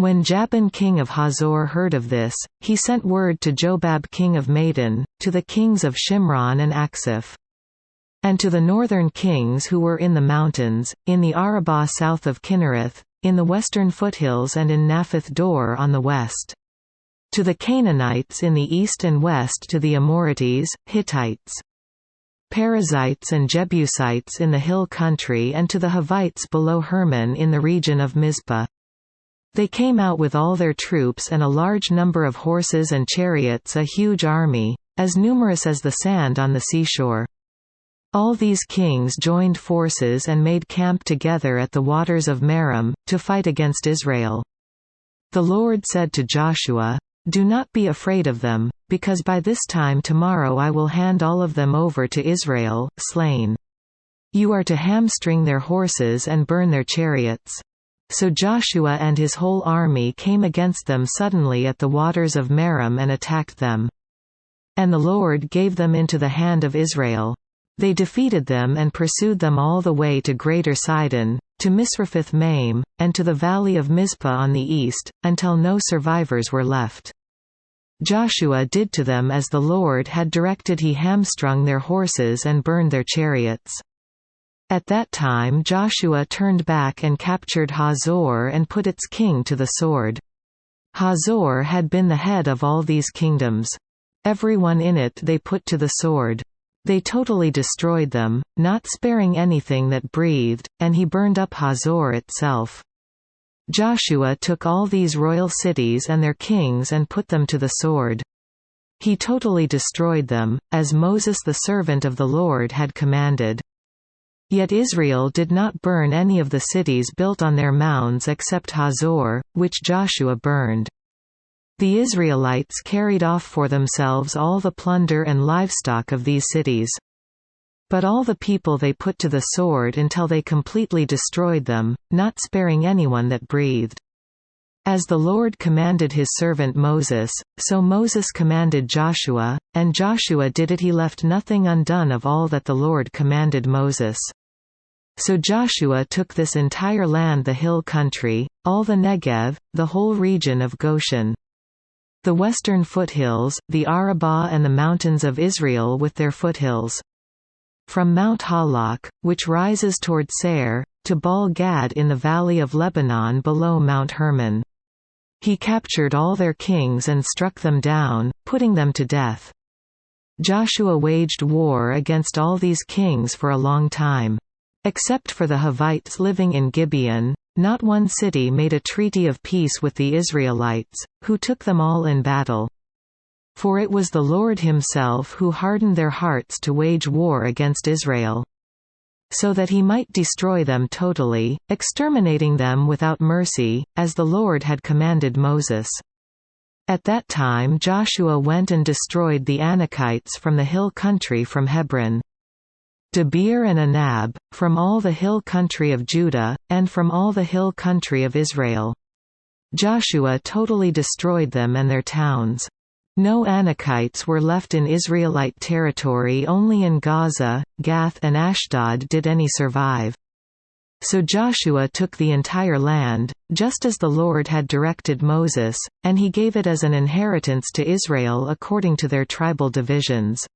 When Jabin king of Hazor heard of this, he sent word to Jobab king of Madon, to the kings of Shimron and Aksif, and to the northern kings who were in the mountains, in the Arabah south of Kinnereth, in the western foothills and in Naphoth Dor on the west. To the Canaanites in the east and west, to the Amorites, Hittites, Perizzites and Jebusites in the hill country, and to the Hivites below Hermon in the region of Mizpah. They came out with all their troops and a large number of horses and chariots, a huge army, as numerous as the sand on the seashore. All these kings joined forces and made camp together at the waters of Merom, to fight against Israel. The Lord said to Joshua, "Do not be afraid of them, because by this time tomorrow I will hand all of them over to Israel, slain. You are to hamstring their horses and burn their chariots." So Joshua and his whole army came against them suddenly at the waters of Merom and attacked them. And the Lord gave them into the hand of Israel. They defeated them and pursued them all the way to Greater Sidon, to Misrephoth Maim, and to the valley of Mizpah on the east, until no survivors were left. Joshua did to them as the Lord had directed. He hamstrung their horses and burned their chariots. At that time Joshua turned back and captured Hazor and put its king to the sword. Hazor had been the head of all these kingdoms. Everyone in it they put to the sword. They totally destroyed them, not sparing anything that breathed, and he burned up Hazor itself. Joshua took all these royal cities and their kings and put them to the sword. He totally destroyed them, as Moses the servant of the Lord had commanded. Yet Israel did not burn any of the cities built on their mounds except Hazor, which Joshua burned. The Israelites carried off for themselves all the plunder and livestock of these cities. But all the people they put to the sword until they completely destroyed them, not sparing anyone that breathed. As the Lord commanded his servant Moses, so Moses commanded Joshua, and Joshua did it. He left nothing undone of all that the Lord commanded Moses. So Joshua took this entire land, the hill country, all the Negev, the whole region of Goshen, the western foothills, the Arabah and the mountains of Israel with their foothills. From Mount Halak, which rises toward Seir, to Baal-Gad in the valley of Lebanon below Mount Hermon. He captured all their kings and struck them down, putting them to death. Joshua waged war against all these kings for a long time. Except for the Hivites living in Gibeon, not one city made a treaty of peace with the Israelites, who took them all in battle. For it was the Lord himself who hardened their hearts to wage war against Israel, so that he might destroy them totally, exterminating them without mercy, as the Lord had commanded Moses. At that time Joshua went and destroyed the Anakites from the hill country from Hebron, Debir and Anab, from all the hill country of Judah, and from all the hill country of Israel. Joshua totally destroyed them and their towns. No Anakites were left in Israelite territory, only in Gaza, Gath and Ashdod did any survive. So Joshua took the entire land, just as the Lord had directed Moses, and he gave it as an inheritance to Israel according to their tribal divisions.